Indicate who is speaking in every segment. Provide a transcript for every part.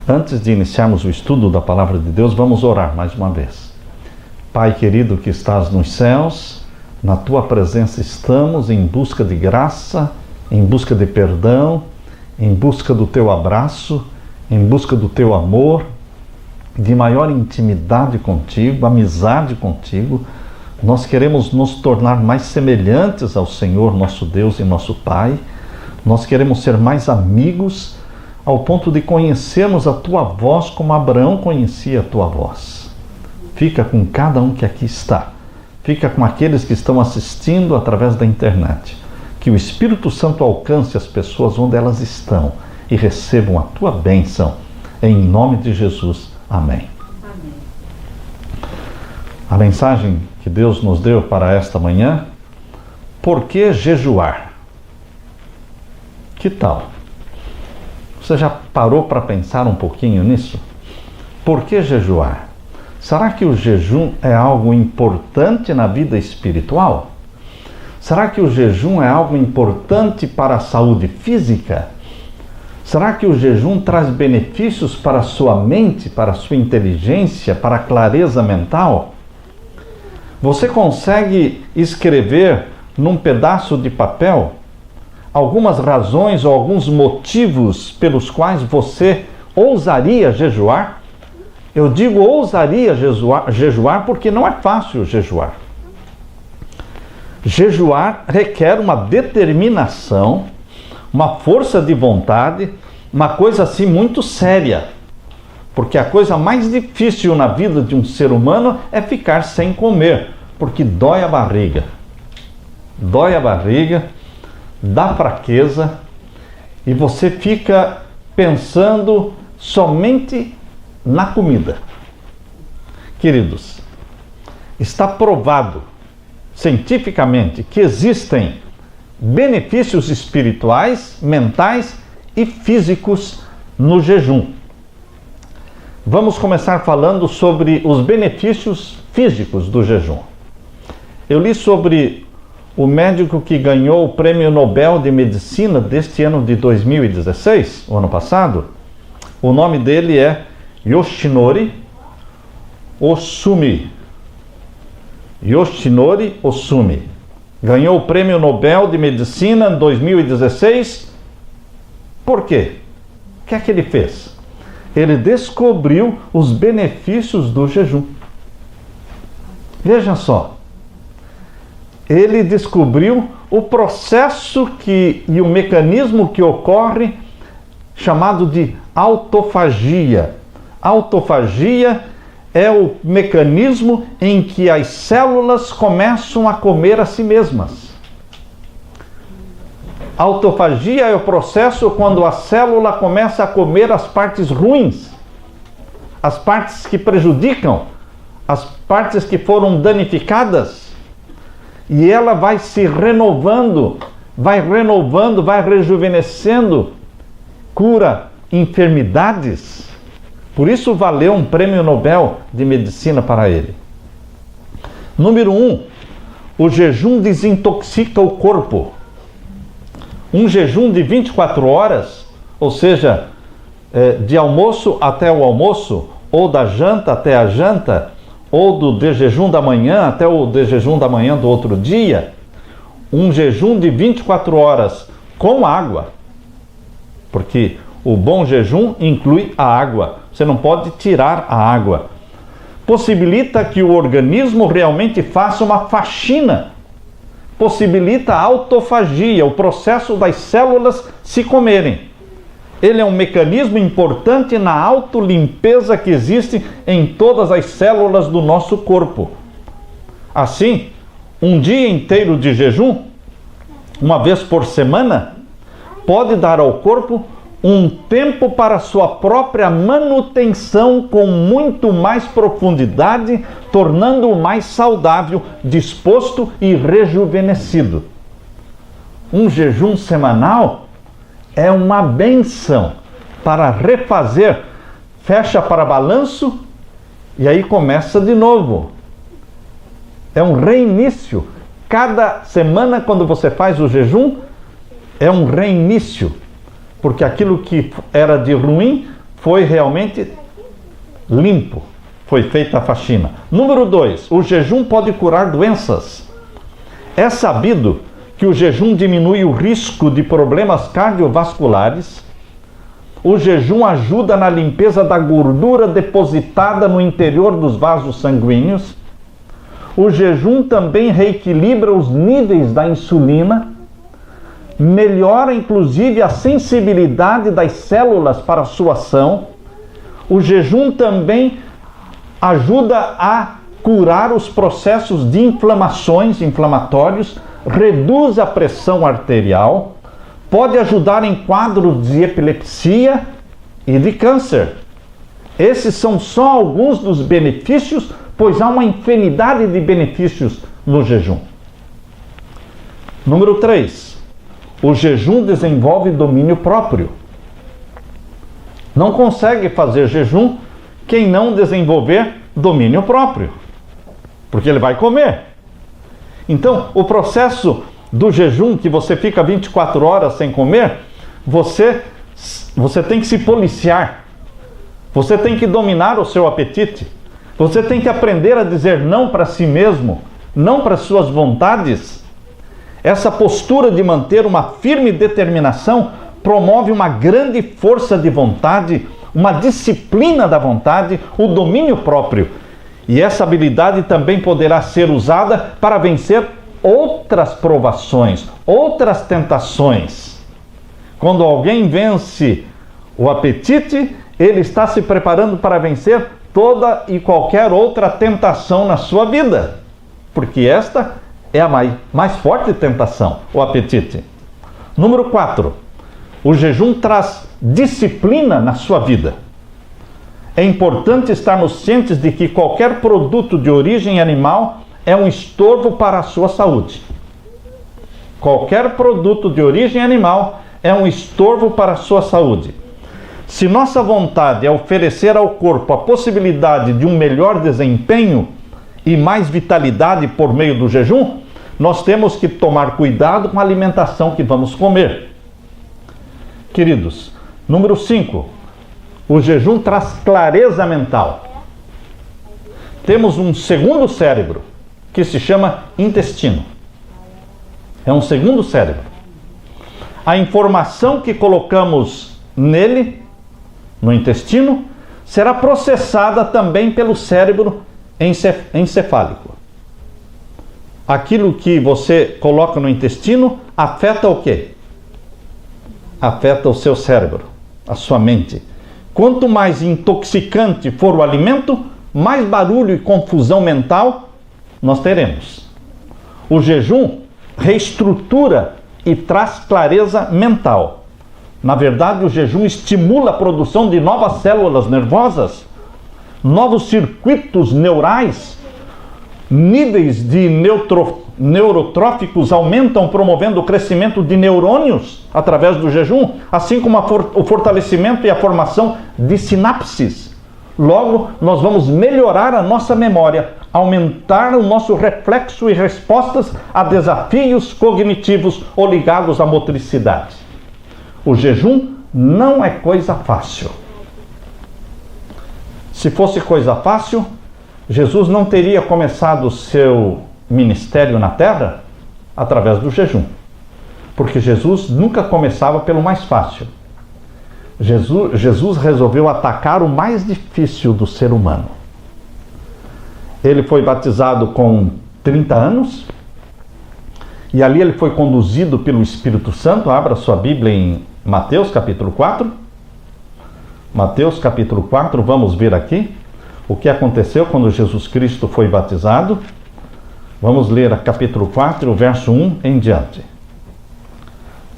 Speaker 1: Antes de iniciarmos o estudo da Palavra de Deus, vamos orar mais uma vez. Pai querido que estás nos céus, na Tua presença estamos em busca de graça, em busca de perdão, em busca do Teu abraço, em busca do Teu amor, de maior intimidade contigo, amizade contigo. Nós queremos nos tornar mais semelhantes ao Senhor, nosso Deus e nosso Pai. Nós queremos ser mais amigos, ao ponto de conhecermos a Tua voz como Abraão conhecia a Tua voz. Fica com cada um que aqui está. Fica com aqueles que estão assistindo através da internet. Que o Espírito Santo alcance as pessoas onde elas estão e recebam a Tua bênção. Em nome de Jesus. Amém.
Speaker 2: Amém.
Speaker 1: A mensagem que Deus nos deu para esta manhã: por que jejuar? Que tal? Você já parou para pensar um pouquinho nisso? Por que jejuar? Será que o jejum é algo importante na vida espiritual? Será que o jejum é algo importante para a saúde física? Será que o jejum traz benefícios para a sua mente, para a sua inteligência, para a clareza mental? Você consegue escrever num pedaço de papel algumas razões ou alguns motivos pelos quais você ousaria jejuar? Eu digo ousaria jejuar porque não é fácil jejuar. Jejuar requer uma determinação, uma força de vontade, uma coisa assim muito séria. Porque a coisa mais difícil na vida de um ser humano é ficar sem comer, porque dói a barriga. Dói a barriga, dá fraqueza e você fica pensando somente na comida. Queridos, está provado cientificamente que existem benefícios espirituais, mentais e físicos no jejum. Vamos começar falando sobre os benefícios físicos do jejum. Eu li sobre o médico que ganhou o Prêmio Nobel de Medicina deste ano de 2016, o ano passado. O nome dele é Yoshinori Ohsumi. Yoshinori Ohsumi. Ganhou o Prêmio Nobel de Medicina em 2016. Por quê? O que é que ele fez? Ele descobriu os benefícios do jejum. Veja só. Ele descobriu o processo e o mecanismo que ocorre, chamado de autofagia. Autofagia é o mecanismo em que as células começam a comer a si mesmas. Autofagia é o processo quando a célula começa a comer as partes ruins, as partes que prejudicam, as partes que foram danificadas. E ela vai se renovando, vai rejuvenescendo, cura enfermidades. Por isso valeu um Prêmio Nobel de Medicina para ele. Número 1, o jejum desintoxica o corpo. Um jejum de 24 horas, ou seja, de almoço até o almoço, ou da janta até a janta, ou do de jejum da manhã até o de jejum da manhã do outro dia, um jejum de 24 horas com água, porque o bom jejum inclui a água, você não pode tirar a água, possibilita que o organismo realmente faça uma faxina, possibilita a autofagia, o processo das células se comerem. Ele é um mecanismo importante na autolimpeza que existe em todas as células do nosso corpo. Assim, um dia inteiro de jejum, uma vez por semana, pode dar ao corpo um tempo para sua própria manutenção com muito mais profundidade, tornando-o mais saudável, disposto e rejuvenescido. Um jejum semanal é uma benção para refazer, fecha para balanço e aí começa de novo. É um reinício. Cada semana, quando você faz o jejum, é um reinício. Porque aquilo que era de ruim foi realmente limpo, foi feita a faxina. Número 2, o jejum pode curar doenças. É sabido que o jejum diminui o risco de problemas cardiovasculares. O jejum ajuda na limpeza da gordura depositada no interior dos vasos sanguíneos. O jejum também reequilibra os níveis da insulina, melhora inclusive a sensibilidade das células para a sua ação. O jejum também ajuda a curar os processos de inflamatórios, reduz a pressão arterial, pode ajudar em quadros de epilepsia e de câncer. Esses são só alguns dos benefícios, pois há uma infinidade de benefícios no jejum. Número 3. O jejum desenvolve domínio próprio. Não consegue fazer jejum quem não desenvolver domínio próprio, porque ele vai comer. Então, o processo do jejum, que você fica 24 horas sem comer, você tem que se policiar. Você tem que dominar o seu apetite. Você tem que aprender a dizer não para si mesmo, não para suas vontades. Essa postura de manter uma firme determinação promove uma grande força de vontade, uma disciplina da vontade, o domínio próprio. E essa habilidade também poderá ser usada para vencer outras provações, outras tentações. Quando alguém vence o apetite, ele está se preparando para vencer toda e qualquer outra tentação na sua vida, porque esta é a mais forte tentação, o apetite. Número 4. O jejum traz disciplina na sua vida. É importante estarmos cientes de que qualquer produto de origem animal é um estorvo para a sua saúde. Qualquer produto de origem animal é um estorvo para a sua saúde. Se nossa vontade é oferecer ao corpo a possibilidade de um melhor desempenho e mais vitalidade por meio do jejum, nós temos que tomar cuidado com a alimentação que vamos comer. Queridos, número 5, o jejum traz clareza mental. Temos um segundo cérebro, que se chama intestino. É um segundo cérebro. A informação que colocamos nele, no intestino, será processada também pelo cérebro encefálico. Aquilo que você coloca no intestino afeta o quê? Afeta o seu cérebro, a sua mente. Quanto mais intoxicante for o alimento, mais barulho e confusão mental nós teremos. O jejum reestrutura e traz clareza mental. Na verdade, o jejum estimula a produção de novas células nervosas, novos circuitos neurais, níveis de neurotróficos aumentam, promovendo o crescimento de neurônios através do jejum, assim como o fortalecimento e a formação de sinapses. Logo, nós vamos melhorar a nossa memória, aumentar o nosso reflexo e respostas a desafios cognitivos ou ligados à motricidade. O jejum não é coisa fácil. Se fosse coisa fácil, Jesus não teria começado o seu ministério na terra através do jejum. Porque Jesus nunca começava pelo mais fácil. Jesus resolveu atacar o mais difícil do ser humano. Ele foi batizado com 30 anos e ali ele foi conduzido pelo Espírito Santo. Abra sua Bíblia em Mateus capítulo 4. Mateus capítulo 4, vamos ver aqui o que aconteceu quando Jesus Cristo foi batizado. Vamos ler a capítulo 4, o verso 1 em diante.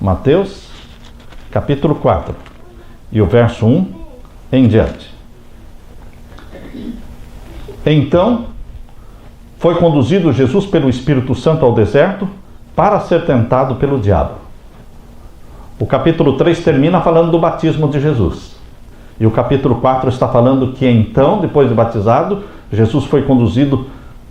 Speaker 1: Mateus capítulo 4 e o verso 1 em diante. Então, foi conduzido Jesus pelo Espírito Santo ao deserto para ser tentado pelo diabo. O capítulo 3 termina falando do batismo de Jesus. E o capítulo 4 está falando que então, depois de batizado, Jesus foi conduzido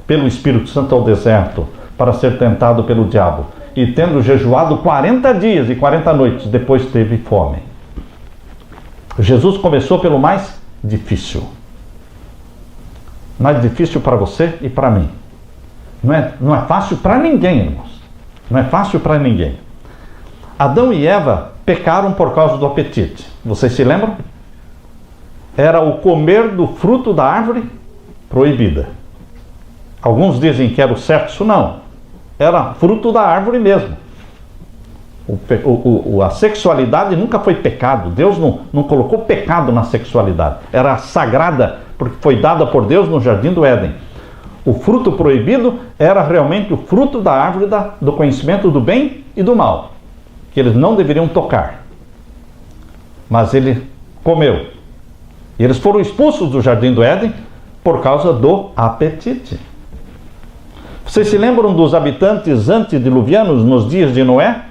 Speaker 1: pelo Espírito Santo ao deserto para ser tentado pelo diabo. E tendo jejuado 40 dias e 40 noites, depois teve fome. Jesus começou pelo mais difícil. Mais difícil para você e para mim. Não é fácil para ninguém, irmãos. Não é fácil para ninguém. Adão e Eva pecaram por causa do apetite. Vocês se lembram? Era o comer do fruto da árvore proibida. Alguns dizem que era o sexo, não. Era fruto da árvore mesmo. A sexualidade nunca foi pecado. Deus não colocou pecado na sexualidade. Era sagrada, porque foi dada por Deus no jardim do Éden. O fruto proibido era realmente o fruto da árvore do conhecimento do bem e do mal, que eles não deveriam tocar. Mas ele comeu. E eles foram expulsos do jardim do Éden por causa do apetite. Vocês se lembram dos habitantes antediluvianos nos dias de Noé?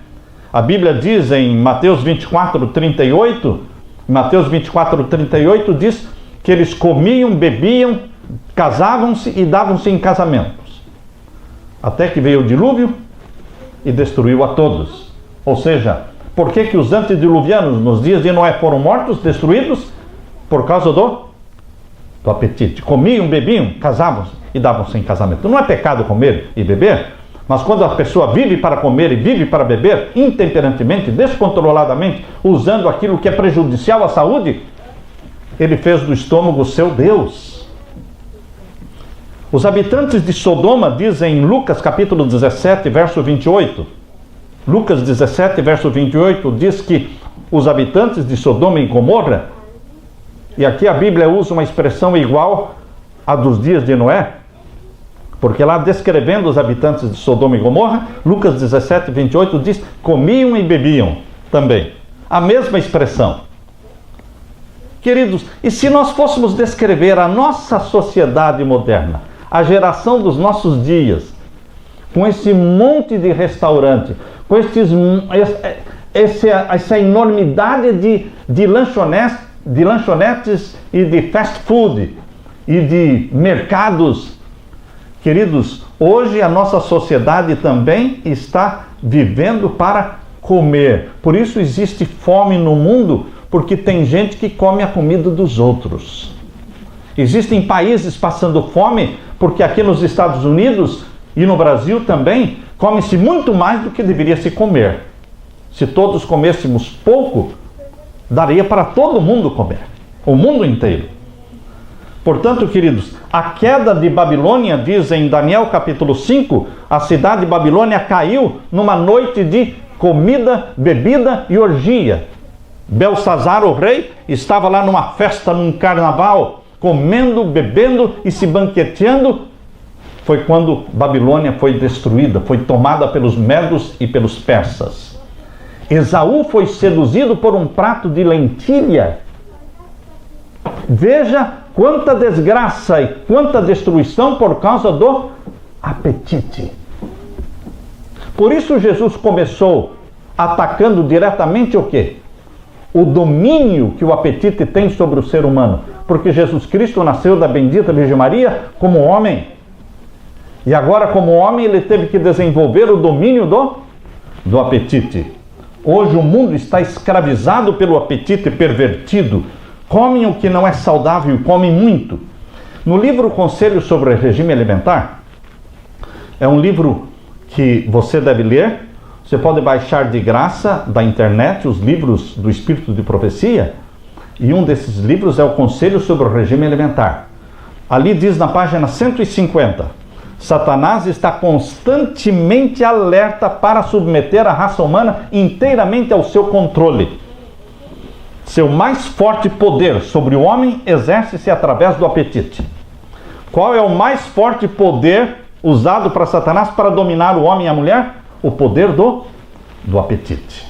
Speaker 1: A Bíblia diz em Mateus 24:38, Mateus 24:38 diz que eles comiam, bebiam, casavam-se e davam-se em casamentos. Até que veio o dilúvio e destruiu a todos. Ou seja, por que os antediluvianos nos dias de Noé foram mortos, destruídos? Por causa do apetite. Comiam, bebiam, casavam-se e davam-se em casamento. Não é pecado comer e beber, mas quando a pessoa vive para comer e vive para beber, intemperantemente, descontroladamente, usando aquilo que é prejudicial à saúde, ele fez do estômago o seu Deus. Os habitantes de Sodoma dizem em Lucas capítulo 17, verso 28. Lucas 17, verso 28 diz que os habitantes de Sodoma e Gomorra, e aqui a Bíblia usa uma expressão igual à dos dias de Noé, porque lá descrevendo os habitantes de Sodoma e Gomorra, Lucas 17, 28 diz, comiam e bebiam também. A mesma expressão. Queridos, e se nós fôssemos descrever a nossa sociedade moderna, a geração dos nossos dias, com esse monte de restaurante, com essa enormidade de lanchonetes e de fast food e de mercados, queridos, hoje a nossa sociedade também está vivendo para comer. Por isso existe fome no mundo, porque tem gente que come a comida dos outros. Existem países passando fome, porque aqui nos Estados Unidos e no Brasil também, come-se muito mais do que deveria se comer. Se todos comêssemos pouco, daria para todo mundo comer, o mundo inteiro. Portanto, queridos, a queda de Babilônia, diz em Daniel capítulo 5, a cidade de Babilônia caiu numa noite de comida, bebida e orgia. Belsazar, o rei, estava lá numa festa, num carnaval, comendo, bebendo e se banqueteando. Foi quando Babilônia foi destruída, foi tomada pelos medos e pelos persas. Esaú foi seduzido por um prato de lentilha. Veja quanta desgraça e quanta destruição por causa do apetite. Por isso Jesus começou atacando diretamente o quê? O domínio que o apetite tem sobre o ser humano. Porque Jesus Cristo nasceu da bendita Virgem Maria como homem. E agora, como homem, ele teve que desenvolver o domínio do apetite. Hoje o mundo está escravizado pelo apetite pervertido. Comem o que não é saudável, comem muito. No livro Conselho sobre o Regime Alimentar, é um livro que você deve ler. Você pode baixar de graça da internet os livros do Espírito de Profecia. E um desses livros é o Conselho sobre o Regime Alimentar. Ali diz na página 150, Satanás está constantemente alerta para submeter a raça humana inteiramente ao seu controle. Seu mais forte poder sobre o homem exerce-se através do apetite. Qual é o mais forte poder usado para Satanás para dominar o homem e a mulher? O poder do apetite.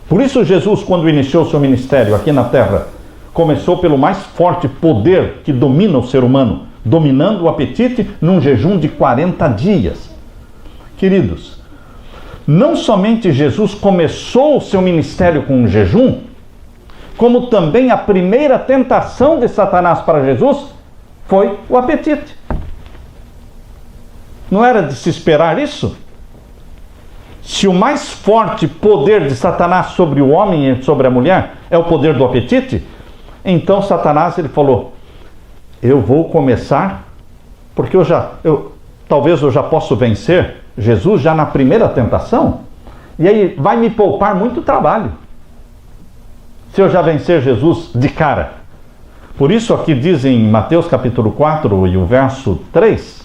Speaker 1: Por isso Jesus, quando iniciou seu ministério aqui na terra, começou pelo mais forte poder que domina o ser humano, dominando o apetite num jejum de 40 dias. Queridos, não somente Jesus começou o seu ministério com um jejum, como também a primeira tentação de Satanás para Jesus foi o apetite. Não era de se esperar isso? Se o mais forte poder de Satanás sobre o homem e sobre a mulher é o poder do apetite? Então Satanás, ele falou, eu vou começar, porque talvez eu já posso vencer Jesus já na primeira tentação, e aí vai me poupar muito trabalho, se eu já vencer Jesus de cara. Por isso aqui diz em Mateus capítulo 4 e o verso 3,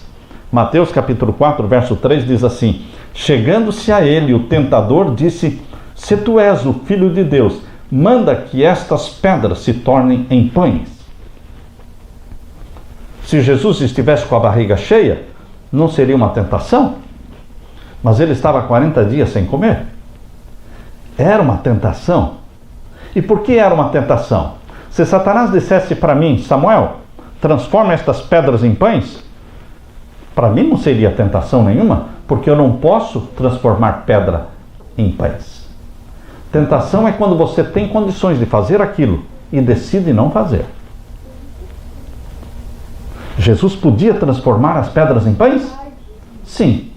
Speaker 1: Mateus capítulo 4, verso 3 diz assim, chegando-se a ele, o tentador disse, se tu és o Filho de Deus, manda que estas pedras se tornem em pães. Se Jesus estivesse com a barriga cheia, não seria uma tentação? Mas ele estava 40 dias sem comer. Era uma tentação. E por que era uma tentação? Se Satanás dissesse para mim, Samuel, transforma estas pedras em pães, para mim não seria tentação nenhuma, porque eu não posso transformar pedra em pães. Tentação é quando você tem condições de fazer aquilo e decide não fazer. Jesus podia transformar as pedras em pães? Sim.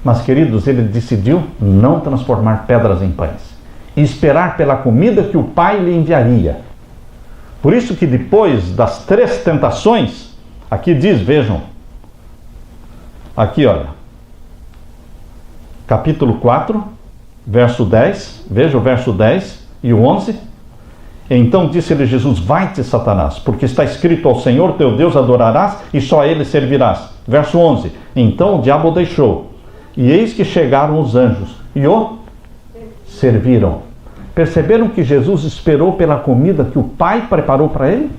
Speaker 1: Mas, queridos, ele decidiu não transformar pedras em pães e esperar pela comida que o Pai lhe enviaria. Por isso que depois das 3 tentações, aqui diz, vejam, aqui olha, capítulo 4, verso 10, veja o verso 10 e o 11. Então disse-lhe Jesus, vai-te, Satanás, porque está escrito, ao Senhor teu Deus adorarás e só a ele servirás. Verso 11, então o diabo o deixou, e eis que chegaram os anjos e o serviram. Perceberam que Jesus esperou pela comida que o Pai preparou para ele?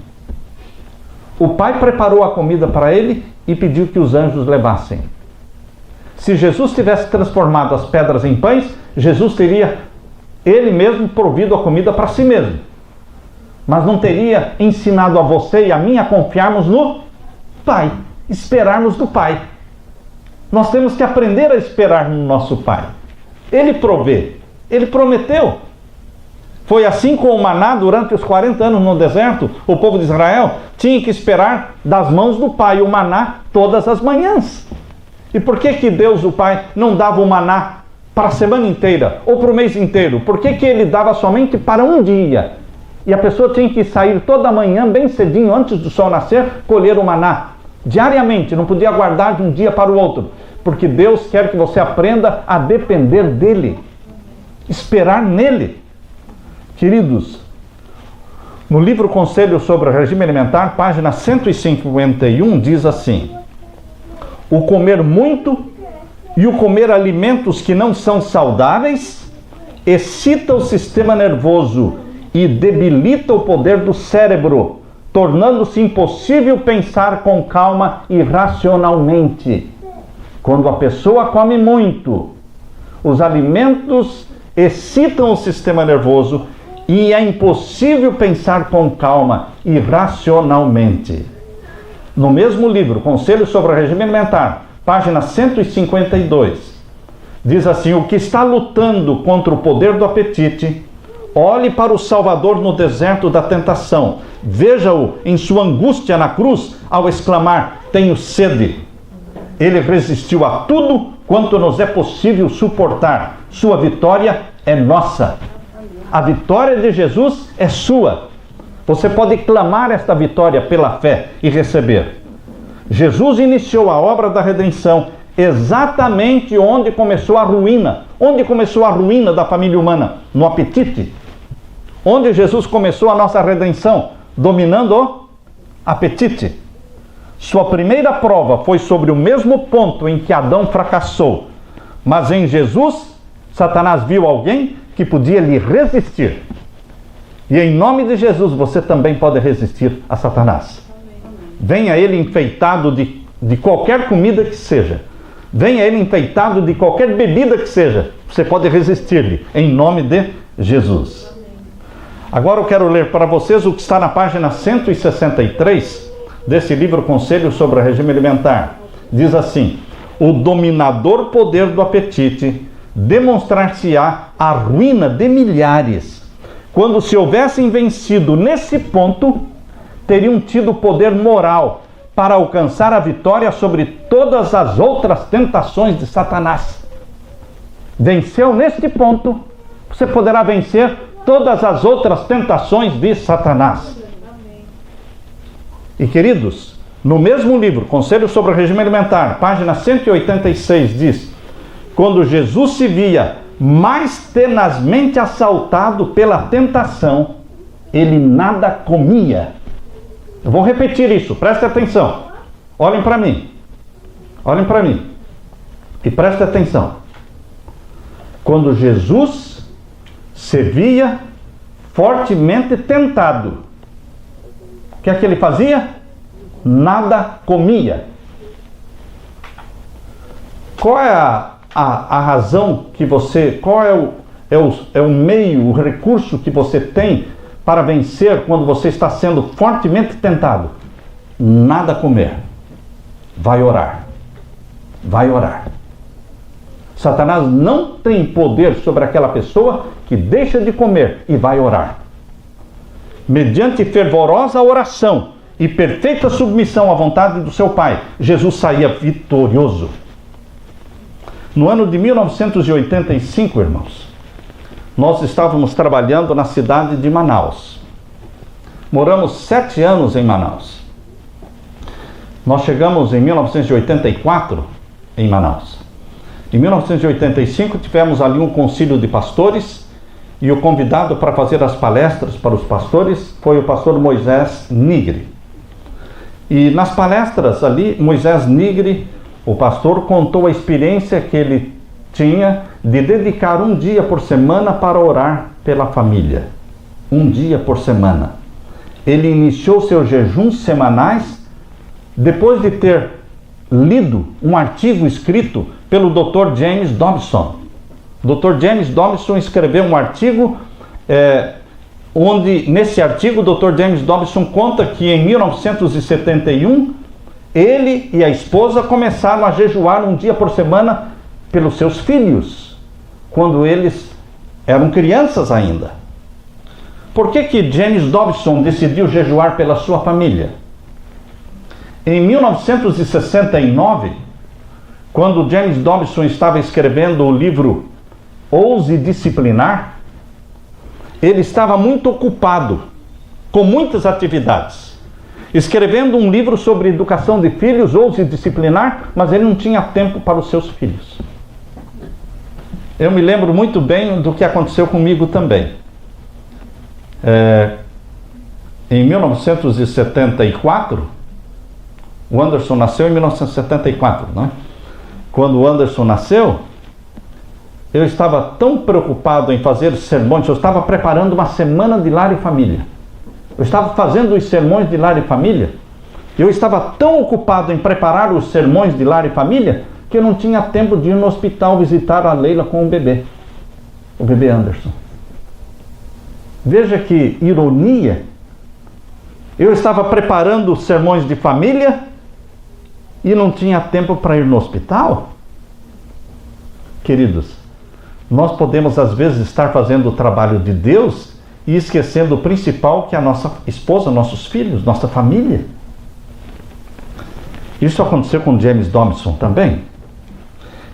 Speaker 1: O Pai preparou a comida para ele e pediu que os anjos levassem. Se Jesus tivesse transformado as pedras em pães, Jesus teria ele mesmo provido a comida para si mesmo. Mas não teria ensinado a você e a mim a confiarmos no Pai, esperarmos do Pai. Nós temos que aprender a esperar no nosso Pai. Ele provê, ele prometeu. Foi assim com o maná durante os 40 anos no deserto. O povo de Israel tinha que esperar das mãos do Pai o maná todas as manhãs. E por que Deus, o Pai, não dava o maná para a semana inteira ou para o mês inteiro? Por que ele dava somente para um dia? E a pessoa tinha que sair toda manhã, bem cedinho, antes do sol nascer, colher o maná. Diariamente, não podia aguardar de um dia para o outro. Porque Deus quer que você aprenda a depender dele. Esperar nele. Queridos, no livro Conselho sobre o Regime Alimentar, página 151, diz assim, o comer muito e o comer alimentos que não são saudáveis excita o sistema nervoso e debilita o poder do cérebro, tornando-se impossível pensar com calma e racionalmente. Quando a pessoa come muito, os alimentos excitam o sistema nervoso e é impossível pensar com calma e racionalmente. No mesmo livro, Conselho sobre o Regime Alimentar, página 152, diz assim, o que está lutando contra o poder do apetite, olhe para o Salvador no deserto da tentação, veja-o em sua angústia na cruz, ao exclamar, tenho sede. Ele resistiu a tudo quanto nos é possível suportar. Sua vitória é nossa. A vitória de Jesus é sua. Você pode clamar esta vitória pela fé e receber. Jesus iniciou a obra da redenção exatamente onde começou a ruína. Onde começou a ruína da família humana? No apetite. Onde Jesus começou a nossa redenção? Dominando o apetite. Sua primeira prova foi sobre o mesmo ponto em que Adão fracassou. Mas em Jesus, Satanás viu alguém que podia lhe resistir. E em nome de Jesus, você também pode resistir a Satanás. Venha ele enfeitado de qualquer comida que seja. Venha ele enfeitado de qualquer bebida que seja. Você pode resistir-lhe, em nome de Jesus. Agora eu quero ler para vocês o que está na página 163 desse livro Conselho sobre o Regime Alimentar. Diz assim, o dominador poder do apetite demonstrar-se-á a ruína de milhares. Quando se houvessem vencido nesse ponto, teriam tido poder moral para alcançar a vitória sobre todas as outras tentações de Satanás. Venceu neste ponto, você poderá vencer todas as outras tentações de Satanás. E queridos, no mesmo livro, Conselho sobre o Regime Alimentar, página 186, diz: quando Jesus se via mais tenazmente assaltado pela tentação, ele nada comia. Eu vou repetir isso, prestem atenção. Olhem para mim. Olhem para mim. E prestem atenção. Quando Jesus se via fortemente tentado, o que é que ele fazia? Nada comia. Qual é a razão que você, qual é o meio, o recurso que você tem para vencer quando você está sendo fortemente tentado? Nada comer. Vai orar. Vai orar. Satanás não tem poder sobre aquela pessoa que deixa de comer e vai orar. Mediante fervorosa oração e perfeita submissão à vontade do seu Pai, Jesus saía vitorioso. No ano de 1985, irmãos, nós estávamos trabalhando na cidade de Manaus. Moramos 7 anos em Manaus. Nós chegamos em 1984 em Manaus. Em 1985 tivemos ali um concílio de pastores e o convidado para fazer as palestras para os pastores foi o pastor Moisés Nigre. E nas palestras ali, Moisés Nigre, o pastor, contou a experiência que ele tinha de dedicar um dia por semana para orar pela família. Um dia por semana. Ele iniciou seus jejuns semanais depois de ter lido um artigo escrito pelo Dr. James Dobson. O Dr. James Dobson escreveu um artigo onde, nesse artigo, o Dr. James Dobson conta que em 1971 ele e a esposa começaram a jejuar um dia por semana pelos seus filhos, quando eles eram crianças ainda. Por que James Dobson decidiu jejuar pela sua família? Em 1969, quando James Dobson estava escrevendo o livro Ouse Disciplinar, ele estava muito ocupado, com muitas atividades, escrevendo um livro sobre educação de filhos, Ouse Disciplinar, mas ele não tinha tempo para os seus filhos. Eu me lembro muito bem do que aconteceu comigo também. Em 1974, o Anderson nasceu em 1974, né? Quando o Anderson nasceu, eu estava tão preocupado em fazer sermões, eu estava preparando uma semana de lar e família. Eu estava fazendo os sermões de lar e família, eu estava tão ocupado em preparar os sermões de lar e família, que eu não tinha tempo de ir no hospital visitar a Leila com o bebê Anderson. Veja que ironia, eu estava preparando os sermões de família e não tinha tempo para ir no hospital? Queridos, nós podemos às vezes estar fazendo o trabalho de Deus e esquecendo o principal, que é a nossa esposa, nossos filhos, nossa família. Isso aconteceu com James Dobson também.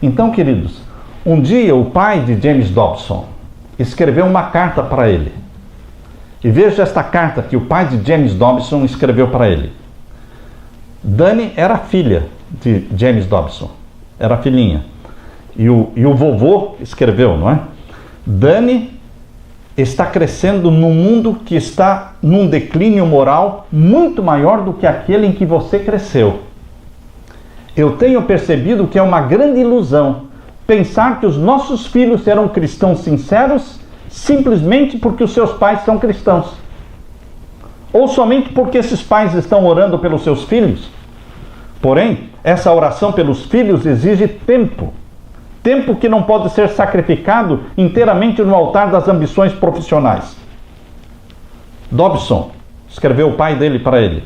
Speaker 1: Então, queridos, um dia o pai de James Dobson escreveu uma carta para ele. E veja esta carta que o pai de James Dobson escreveu para ele. Dani era filha de James Dobson, era filhinha. E o vovô escreveu, não é? Dani está crescendo num mundo que está num declínio moral muito maior do que aquele em que você cresceu. Eu tenho percebido que é uma grande ilusão pensar que os nossos filhos serão cristãos sinceros simplesmente porque os seus pais são cristãos. Ou somente porque esses pais estão orando pelos seus filhos. Porém, essa oração pelos filhos exige tempo. Tempo que não pode ser sacrificado inteiramente no altar das ambições profissionais. Dobson escreveu o pai dele para ele: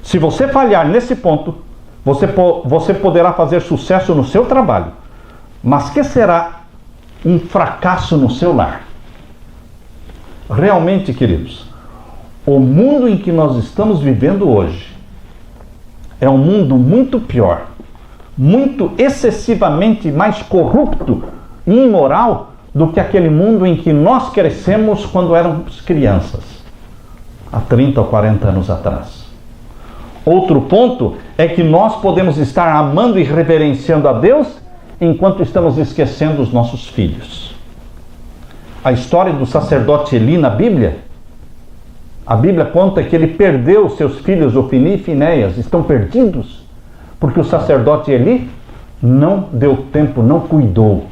Speaker 1: se você falhar nesse ponto, você poderá fazer sucesso no seu trabalho, mas que será um fracasso no seu lar. Realmente, queridos, o mundo em que nós estamos vivendo hoje é um mundo muito pior, muito excessivamente mais corrupto e imoral do que aquele mundo em que nós crescemos quando éramos crianças, há 30 ou 40 anos atrás. Outro ponto é que nós podemos estar amando e reverenciando a Deus enquanto estamos esquecendo os nossos filhos. A história do sacerdote Eli na Bíblia, a Bíblia conta que ele perdeu seus filhos, Ofni e Finéias, estão perdidos, porque o sacerdote Eli não deu tempo, não cuidou.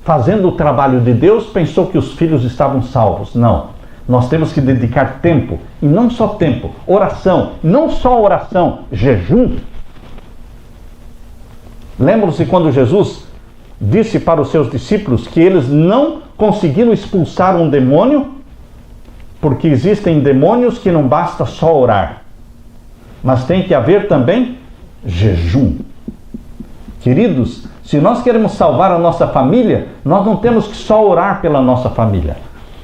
Speaker 1: Fazendo o trabalho de Deus, pensou que os filhos estavam salvos. Não, nós temos que dedicar tempo, e não só tempo, oração, não só oração, jejum. Lembram-se quando Jesus disse para os seus discípulos que eles não conseguiram expulsar um demônio, porque existem demônios que não basta só orar, mas tem que haver também jejum. Queridos, se nós queremos salvar a nossa família, nós não temos que só orar pela nossa família.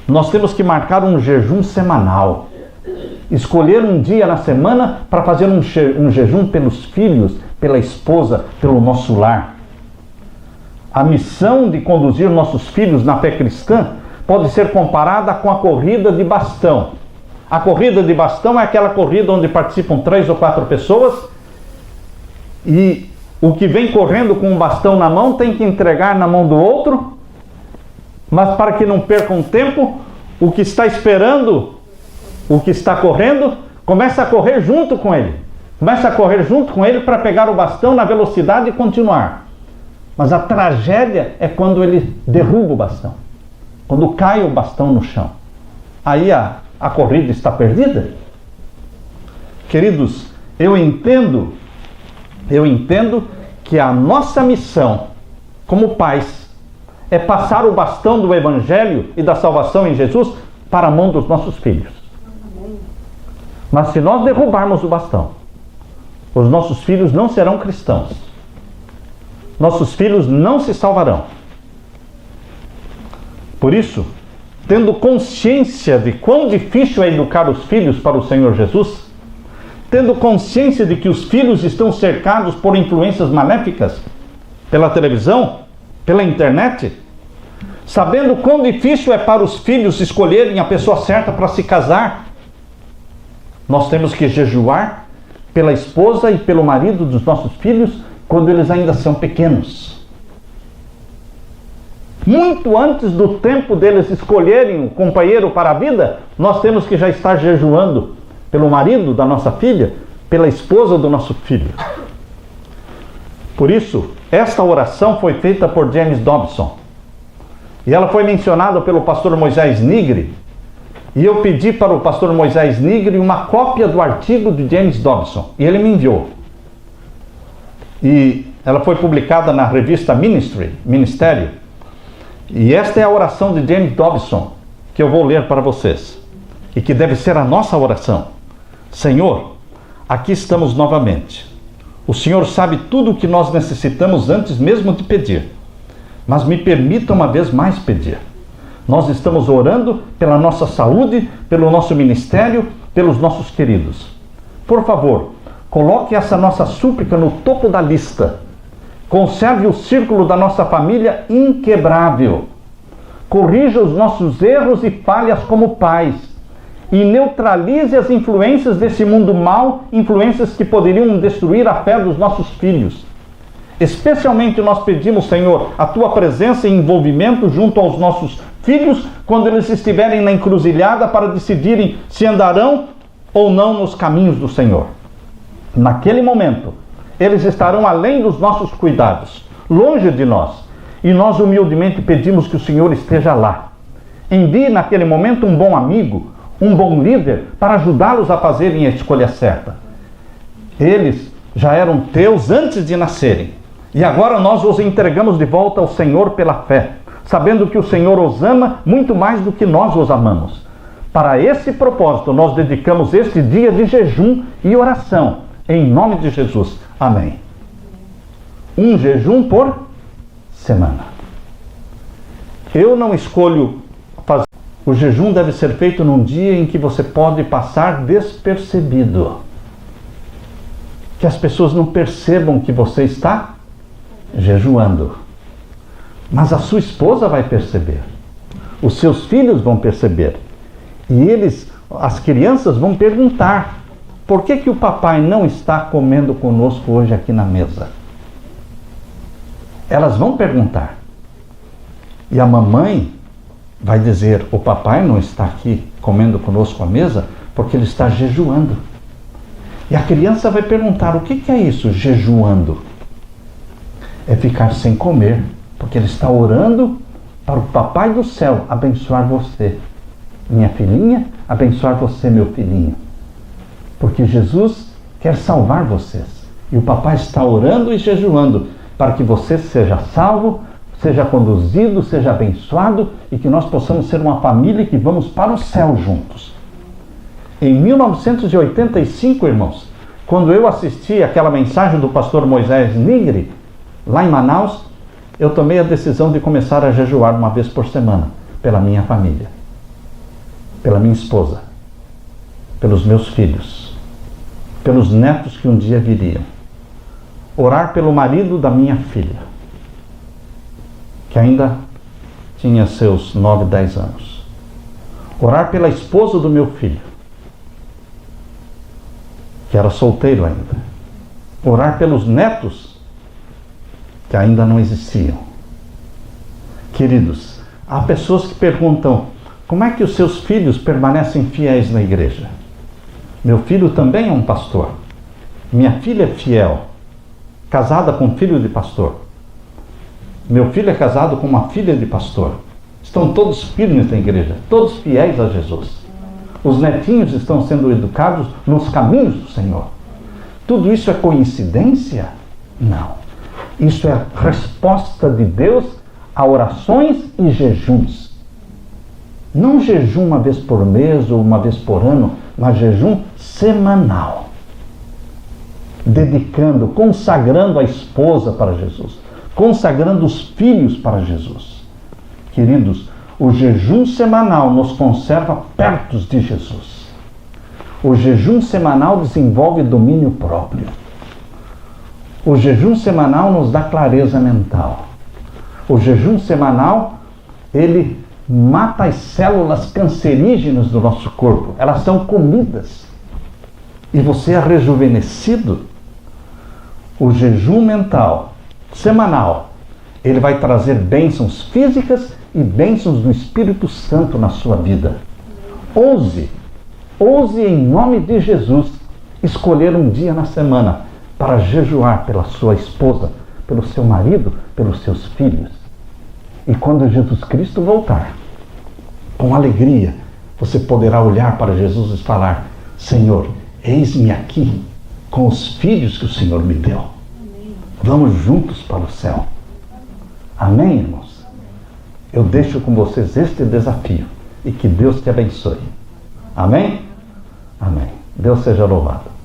Speaker 1: Nós temos que marcar um jejum semanal. Escolher um dia na semana para fazer um jejum pelos filhos, pela esposa, pelo nosso lar. A missão de conduzir nossos filhos na fé cristã pode ser comparada com a corrida de bastão. A corrida de bastão é aquela corrida onde participam 3 ou 4 pessoas e o que vem correndo com um bastão na mão tem que entregar na mão do outro, mas para que não percam tempo, o que está esperando, o que está correndo, começa a correr junto com ele. Começa a correr junto com ele para pegar o bastão na velocidade e continuar. Mas a tragédia é quando ele derruba o bastão, quando cai o bastão no chão. Aí a corrida está perdida. Queridos, eu entendo que a nossa missão como pais é passar o bastão do Evangelho e da salvação em Jesus para a mão dos nossos filhos. Mas se nós derrubarmos o bastão, os nossos filhos não serão cristãos. Nossos filhos não se salvarão. Por isso, tendo consciência de quão difícil é educar os filhos para o Senhor Jesus, tendo consciência de que os filhos estão cercados por influências maléficas, pela televisão, pela internet, sabendo quão difícil é para os filhos escolherem a pessoa certa para se casar, nós temos que jejuar pela esposa e pelo marido dos nossos filhos quando eles ainda são pequenos. Muito antes do tempo deles escolherem o companheiro para a vida, nós temos que já estar jejuando pelo marido da nossa filha, pela esposa do nosso filho. Por isso, esta oração foi feita por James Dobson. E ela foi mencionada pelo pastor Moisés Nigri. E eu pedi para o pastor Moisés Nigri uma cópia do artigo de James Dobson. E ele me enviou. E ela foi publicada na revista Ministério. E esta é a oração de James Dobson, que eu vou ler para vocês. E que deve ser a nossa oração. Senhor, aqui estamos novamente. O Senhor sabe tudo o que nós necessitamos antes mesmo de pedir. Mas me permita uma vez mais pedir. Nós estamos orando pela nossa saúde, pelo nosso ministério, pelos nossos queridos. Por favor, coloque essa nossa súplica no topo da lista. Conserve o círculo da nossa família inquebrável. Corrija os nossos erros e falhas como pais. E neutralize as influências desse mundo mau, influências que poderiam destruir a fé dos nossos filhos. Especialmente nós pedimos, Senhor, a Tua presença e envolvimento junto aos nossos filhos, quando eles estiverem na encruzilhada para decidirem se andarão ou não nos caminhos do Senhor. Naquele momento, eles estarão além dos nossos cuidados, longe de nós, e nós humildemente pedimos que o Senhor esteja lá. Envie naquele momento um bom amigo, um bom líder, para ajudá-los a fazerem a escolha certa. Eles já eram teus antes de nascerem, e agora nós os entregamos de volta ao Senhor pela fé, sabendo que o Senhor os ama muito mais do que nós os amamos. Para esse propósito, nós dedicamos este dia de jejum e oração, em nome de Jesus. Amém. Um jejum por semana. Eu não escolho fazer. O jejum deve ser feito num dia em que você pode passar despercebido. Que as pessoas não percebam que você está jejuando. Mas a sua esposa vai perceber. Os seus filhos vão perceber. E as crianças vão perguntar: por que o papai não está comendo conosco hoje aqui na mesa? Elas vão perguntar. E a mamãe vai dizer: o papai não está aqui comendo conosco à mesa porque ele está jejuando. E a criança vai perguntar: o que é isso, jejuando? É ficar sem comer, porque ele está orando para o papai do céu abençoar você, minha filhinha, abençoar você, meu filhinho. Porque Jesus quer salvar vocês. E o papai está orando e jejuando para que você seja salvo, seja conduzido, seja abençoado e que nós possamos ser uma família que vamos para o céu juntos. Em 1985, irmãos, quando eu assisti aquela mensagem do pastor Moisés Nigre, lá em Manaus, eu tomei a decisão de começar a jejuar uma vez por semana, pela minha família, pela minha esposa, pelos meus filhos, pelos netos que um dia viriam. Orar pelo marido da minha filha, que ainda tinha seus 9, 10 anos. Orar pela esposa do meu filho, que era solteiro ainda. Orar pelos netos, que ainda não existiam. Queridos, há pessoas que perguntam: como é que os seus filhos permanecem fiéis na igreja? Meu filho também é um pastor. Minha filha é fiel, casada com um filho de pastor. Meu filho é casado com uma filha de pastor. Estão todos firmes na igreja, todos fiéis a Jesus. Os netinhos estão sendo educados nos caminhos do Senhor. Tudo isso é coincidência? Não. Isso é resposta de Deus a orações e jejuns. Não jejum uma vez por mês ou uma vez por ano, mas jejum semanal. Dedicando, consagrando a esposa para Jesus, consagrando os filhos para Jesus. Queridos, o jejum semanal nos conserva perto de Jesus. O jejum semanal desenvolve domínio próprio. O jejum semanal nos dá clareza mental. O jejum semanal, ele mata as células cancerígenas do nosso corpo. Elas são comidas. E você é rejuvenescido. O jejum mental, semanal, ele vai trazer bênçãos físicas e bênçãos do Espírito Santo na sua vida. Ouse em nome de Jesus, escolher um dia na semana para jejuar pela sua esposa, pelo seu marido, pelos seus filhos. E quando Jesus Cristo voltar, com alegria, você poderá olhar para Jesus e falar: Senhor, eis-me aqui com os filhos que o Senhor me deu. Vamos juntos para o céu. Amém, irmãos? Eu deixo com vocês este desafio e que Deus te abençoe. Amém? Amém. Deus seja louvado.